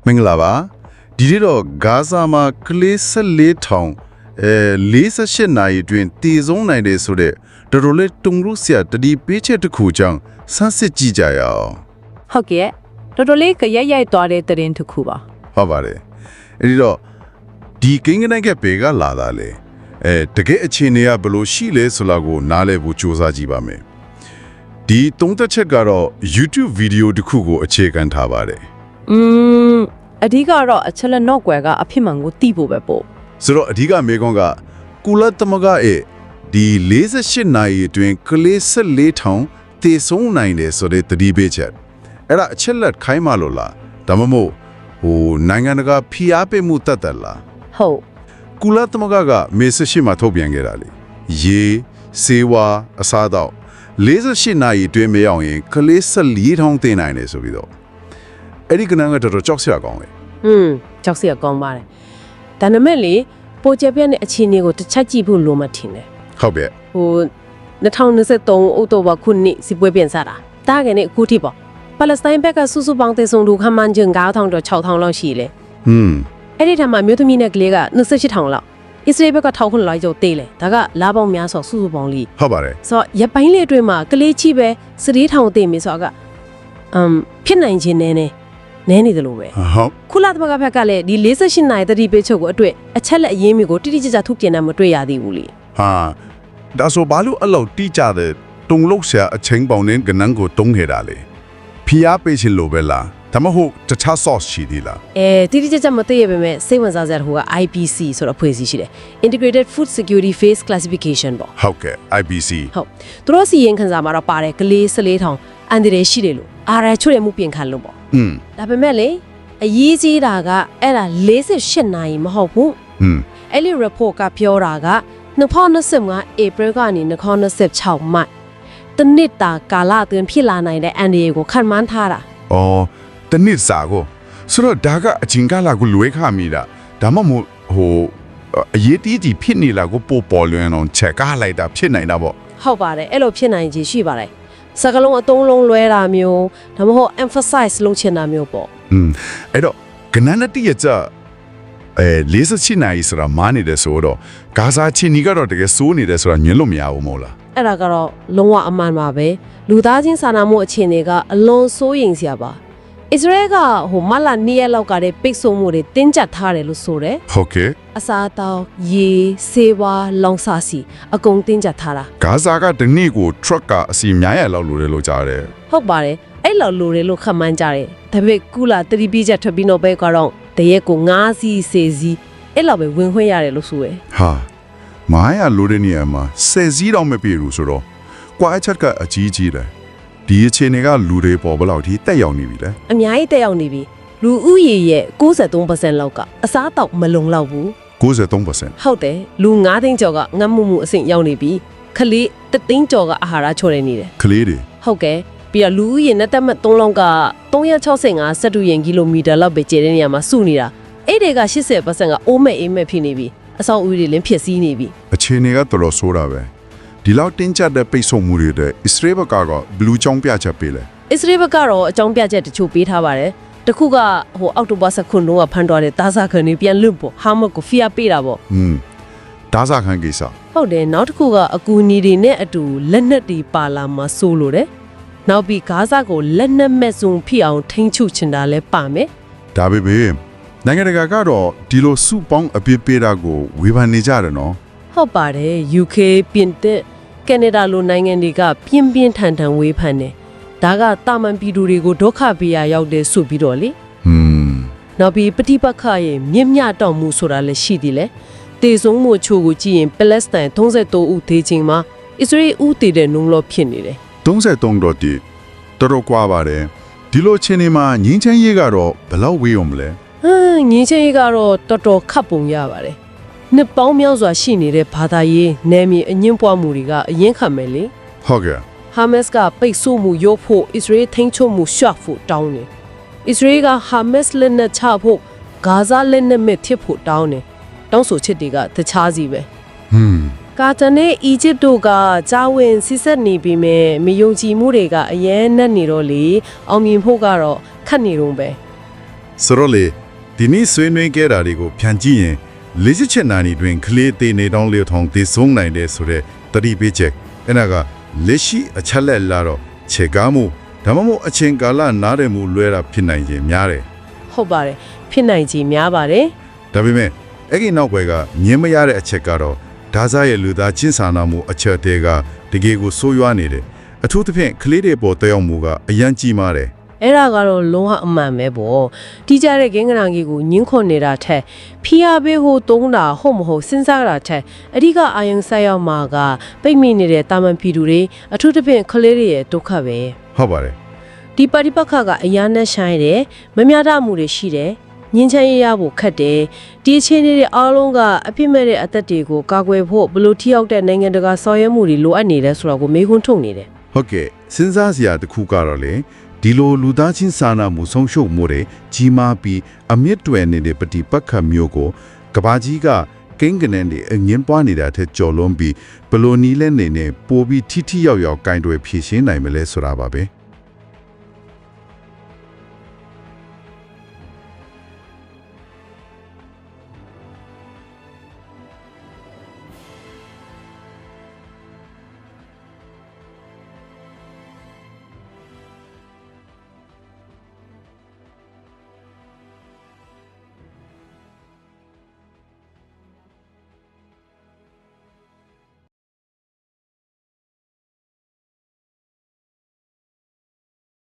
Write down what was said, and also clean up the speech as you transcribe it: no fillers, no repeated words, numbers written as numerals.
မင်္ဂလာပါဒီနေ့တော့ဂါဇာမှာကလေး14ထောင်48နာရီအတွင်းတည်ဆုံးနိုင်တယ်ဆိုတဲ့တော်တော်လေးတုံရုဆရာတတိပေးချက်တစ်ခုကြောင့်ဆန်းစစ်ကြည့်ကြရအောင်ဟုတ်ကဲ့တော်တော်လေးကြရိုက်ရိုက်သွားတဲ့သတင်းတစ်ခုပါဟုတ်ပါတယ်အဲ့ဒီတော့ဒီကိန်းကနိုင်ကဘေကလာတာလေတကယ်အခြေအနေကဘယ်လိုရှိလဲဆိုတာကိုနားလည်ဖို့စူးစမ်းကြည့်ပါမယ်ဒီသုံးသက်ချက်ကတော့ YouTube ဗီဒီယိုတစ်ခုကိုအခြေခံထားပါတယ်အဓိကတော့အချက်လက်တော့ကွယ်ကအဖြစ်မှန်ကိုသိဖို့ပဲပေါ့ဆိုတော့အဓိကမေကွန်ကကုလသမဂ္ဂရဲ့ဒီ48နာရီအတွင်းကလေး14ထောင်တည်ဆုံးနိုင်တယ်ဆိုတဲ့သတိပေးချက်အဲ့ဒါအချက်လက်ခိုင်းမလို့လားဒါမှမဟုတ်နိုင်ငံတကာဖိအားပေးမှုတတ်တယ်လားဟုတ်ကုလသမဂ္ဂကမေဆရှိမှာထုတ်ပြန်ခဲ့တာလေရေစေဝါအစားတော့48နာရီအတွင်းမရောက်ရင်ကလေး14ထောင်တည်နိုင်တယ်ဆိုပြီးတော့အဲ့ဒီကနန်းကတော်တော်ကြောက်စရာကောင်းတယ်ကြောက်စရာကောင်းပါတယ်ဒါနမဲ့လေပိုကျပြက်တဲ့အခြေအနေကိုတစ်ချက်ကြည့်ဖို့လိုမှထင်တယ်ဟုတ်ပြီ2023အောက်တိုဘာခုနှစ်စစ်ပွဲပြန်စားတာတားကနေအခုထိပေါ့ပါလက်စတိုင်းဘက်ကစုစုပေါင်းတည်ဆုံလူခန့်မှန်းချင်9000တော့6000လောက်ရှိလေအဲ့ဒီထက်မှမြို့သမီးနဲ့ကလေးက28000လောက်အစ္စရေးဘက်က1000လောက်ကျော်တေးလေဒါကလာပေါင်းများစွာစုစုပေါင်းလीဟုတ်ပါတယ်ဆိုတော့ရပိုင်းလေးအတွင်းမှာကလေးချိပဲ4000တေးပြီဆိုတော့ဖြစ်နိုင်ခြင်းနည်းနေတယ်လို့ပဲဟုတ်ခုလာသမဂ္ဂဘက်ကလည်းဒီ48နိုင်တတိပေးချုပ်ကိုအတွက်အချက်လက်အရင်းမြစ်ကိုတိတိကျကျထုတ်ပြန်တာမတွေ့ရသေးဘူးလေဟာဒါဆိုဘာလို့အဲ့လိုတိကျတဲ့တုံလို့ဆရာအချင်းပေါင်းနဲ့ကနန်းကိုတုံးခဲ့တာလေဖိအားပေးချင်လို့ပဲလားဒါမှမဟုတ်တခြား source ရှိသေးလားတိတိကျကျမသိရပေမဲ့စိတ်ဝင်စားစရာတစ်ခုက IPC ဆိုတော့ဖွဲ့စည်းရှိတယ် Integrated Food Security Phase Classification ပေါ့ဟုတ်ကဲ့ IPC ဟုတ်သူတို့စီရင်ခန်းစာမှာတော့ပါတယ်ကလေး14,000အန်ဒီရဲရှိတယ်လို့အားရချွတ်ရမှုပြင်ခံလို့ပေါ့ဒါပေမဲ့လေအရေးကြီးတာကအဲ့ဒါ48နာရီမဟုတ်ဘူးအဲ့ဒီ report ကပြောတာက2025 April ကနေ2026 March တနစ်တာကာလအတွင်းဖြစ်လာနိုင်တဲ့အန်ဒီရဲကိုခန့်မှန်းထားတာတနစ်စာကိုဆိုတော့ဒါကအချင်းကလာကိုလွဲခမိတာဒါမှမဟုတ်အရေးတီးတီဖြစ်နေလာကိုပို့ပေါ်လွင်အောင်ချက်ကားလိုက်တာဖြစ်နိုင်တာပေါ့ဟုတ်ပါတယ်အဲ့လိုဖြစ်နိုင်ခြေရှိပါတယ်စကလုံးအသုံးလုံးလွဲတာမျိုးဒါမှမဟုတ် emphasize လုပ်ချင်တာမျိုးပေါ့အဲ့တော့ကနန်းတရကြ48နာရီဆိုတာမားနေတယ်ဆိုတော့ဂါဇာချင်းကြီးကတော့တကယ်စိုးနေတယ်ဆိုတာညွှန်လို့မရဘူးမဟုတ်လားအဲ့ဒါကတော့လုံးဝအမှန်ပါပဲလူသားချင်းစာနာမှုအခြေအနေကအလွန်စိုးရိမ်စရာပါအစ္စရေးကမလာ2ရက်လောက်ကတည်းပိတ်ဆို့မှုတွေတင်းကျပ်ထားတယ်လို့ဆိုတယ်ဟုတ်ကဲ့အစားအသောက်ရေဆေးဝါးလောင်စာဆီအကုန်တင်းကျပ်ထားတာဂါဇာကဒီနေ့ကို truck ကအစီများရလောက်လိုတယ်လို့ကြားတယ်ဟုတ်ပါတယ်အဲ့လောက်လိုတယ်လို့ခန့်မှန်းကြတယ်ဒါပေမဲ့ကုလာတတိပိချက်ထွက်ပြီးတော့ပဲကတော့တရက်ကို9စီး10စီးအဲ့လောက်ပဲဝင်ခွင့်ရတယ်လို့ဆိုရယ်ဟာမားရလိုတဲ့နေရာမှာ10စီးတော့မပြည့်ဘူးဆိုတော့ကွာအချက်ကအကြီးကြီးတယ်ဒီအခြေအနေကလူတွေပေါ်ဘယ်လောက်ထိတက်ရောက်နေပြီလဲအများကြီးတက်ရောက်နေပြီလူဦးရေရဲ့93%လောက်ကအစားအသောက်မလုံလောက်ဘူး93%ဟုတ်တယ်လူ9သိန်းကျော်ကငတ်မှုအဆင့်ရောက်နေပြီခလေး3သိန်းကျော်ကအာဟာရချော်နေတယ်ခလေးတွေဟုတ်ကဲ့ပြီးတော့လူဦးရေနဲ့တက်မဲ့3လောက်က365စက်တူရင်ကီလိုမီတာလောက်ပဲကျတဲ့နေရာမှာစုနေတာအဲ့တွေက80%ကအိုးမဲ့အေးမဲ့ဖြစ်နေပြီအဆောင်ဦးတွေလည်းဖြစ်စည်းနေပြီအခြေအနေကတော်တော်ဆိုးတာပဲဒီလောက်တင်းကျပ်တဲ့ပိတ်ဆို့မှုတွေတဲ့အစ္စရေးဘက်ကတော့ဘလူးကြောင်းပြချက်ပေးလဲအစ္စရေးဘက်ကတော့အကြောင်းပြချက်တချို့ပေးထားပါတယ်တခုကအောက်တိုဘာ19တော့ဖန်သွားတဲ့ဒါဇာခန်နေပြန်လွတ်ဖို့ဟာမတ်ကိုဖီယာပေးတာပေါ့ဒါဇာခန်ကိစ္စဟုတ်တယ်နောက်တစ်ခုကအကူအညီတွေနဲ့အတူလက်နက်တွေပါလာမှစိုးလို့တယ်နောက်ပြီးဂါဇာကိုလက်နက်မဲ့စုံဖြစ်အောင်ထိန်းချုပ်ချင်တာလဲပါမယ်ဒါပေမဲ့နိုင်ငံတကာကတော့ဒီလိုစုပေါင်းအပြစ်ပေးတာကိုဝေဖန်နေကြတယ်နော်ဟုတ်ပါတယ် UK ပြင်သစ်ကနေဒါလိုနိုင်ငံတွေကပြင်းပြင်းထန်ထန်ဝေးဖန်တယ်ဒါကတာမန်ပြည်သူတွေကိုဒုက္ခပေးရရောက်တယ်ဆိုပြီးတော့လေနောက်ပြီးပဋိပက္ခရဲ့မြင့်မြတ်တောင်မှုဆိုတာလည်းရှိသေးတယ်တေဆုံးမှုချို့ကိုကြည့်ရင်ပလက်စတိုင်း33ဦးသေးချင်းမှာအစ္စရေးဦးတည်တဲ့နှုံးလို့ဖြစ်နေတယ်33တော့ဒီတော်တော်ကွာပါတယ်ဒီလိုချင်းနေမှာငင်းချမ်းရေးကတော့ဘယ်လောက်ဝေးအောင်မလဲငင်းချမ်းရေးကတော့တော်တော်ခတ်ပုံရပါတယ်နှစ်ပေါင်းများစွာရှိနေတဲ့ဘာသာရေးနယ်မြေအငင်းပွားမှုတွေကအရင်ခံမယ်လေဟုတ်ကဲ့ဟာမတ်ကပိတ်ဆို့မှုရုပ်ဖို့အစ္စရေးထိန်းချုပ်မှုရှော့ဖို့တောင်းတယ်အစ္စရေးကဟာမတ်လက်နက်ချဖို့ဂါဇာလက်နက်မဲ့ဖြစ်ဖို့တောင်းတယ်တောင်းဆိုချက်တွေကတခြားစီပဲကာတာနဲ့အီဂျစ်တို့ကဂျာဝင်စစ်ဆက်နေပြီးမယုံကြည်မှုတွေကအရင်နဲ့နေတော့လေအောင်မြင်ဖို့ကတော့ခက်နေတော့ပဲ ဆိုတော့လေဒီနေ့ဆွေးနွေးခဲ့တာတွေကိုဖြန့်ကြည့်ရင်40ချက်နာရီတွင်ကလေးသေးနေတောင်းလျော်ထောင်တည်ဆုံးနိုင်တယ်ဆိုတဲ့တတိပေးချက်အဲ့ဒါကလက်ရှိအချက်လက်လာတော့ခြေကားမှုဒါမှမဟုတ်အချိန်ကာလနားတယ်မှုလွဲတာဖြစ်နိုင်ခြင်းများတယ် ဟုတ်ပါတယ်ဖြစ်နိုင်ကြီးများပါတယ် ဒါပေမဲ့အဲ့ဒီနောက်ဘက်ကညင်မရတဲ့အချက်ကတော့ဒါစားရဲ့လူသားချင်းစာနာမှုအချက်တဲကတကယ်ကိုဆိုးရွားနေတယ်အထူးသဖြင့်ကလေးတွေပေါ်တက်ရောက်မှုကအရန်ကြီးမားတယ် အဲ့ဒါကတော့လုံးဝအမှန်ပဲပေါ့တီးကြတဲ့ဂင်းကနန်ကြီးကိုညှင်းခွန်နေတာထက်ဖီယာဘေးဟိုတုံးတာဟုတ်မဟုတ်စဉ်းစားတာထက်အဓိကအာယုံဆိုင်ရောက်မှာကပိတ်မိနေတဲ့တာမန်ပြည်သူတွေအထူးသဖြင့်ကလေးတွေရဲ့ဒုက္ခပဲ ဟုတ်ပါတယ် ဒီပါတိပက္ခကအရာနဲ့ဆိုင်တယ်မမျှတမှုတွေရှိတယ်ငင်းချမ်းရရဖို့ခက်တယ်ဒီအခြေအနေတွေအားလုံးကအပြစ်မဲ့တဲ့အသက်တွေကိုကာကွယ်ဖို့ဘလို့ထိရောက်တဲ့နိုင်ငံတကာဆောင်ရွက်မှုတွေလိုအပ်နေတယ်ဆိုတော့ကိုမေးခွန်းထုတ်နေတယ် ဟုတ်ကဲ့စဉ်းစားစရာတစ်ခုကတော့လေဒီလိုလူသားချင်းစာနာမှုဆုံးရှုံးမှုတွေကြီးမားပြီးအမြင့်တွယ်နေတဲ့ပฏิပတ်ခတ်မျိုးကိုကဘာကြီးကကိန်းကနေနေအငင်းပွားနေတာထက်ကြော်လွန်ပြီးဘလို့နီးလဲနေနေပိုပြီးထိထိရောက်ရောက်ကင်တွယ်ဖြည့်ရှင်းနိုင်မလဲဆိုတာပါပဲ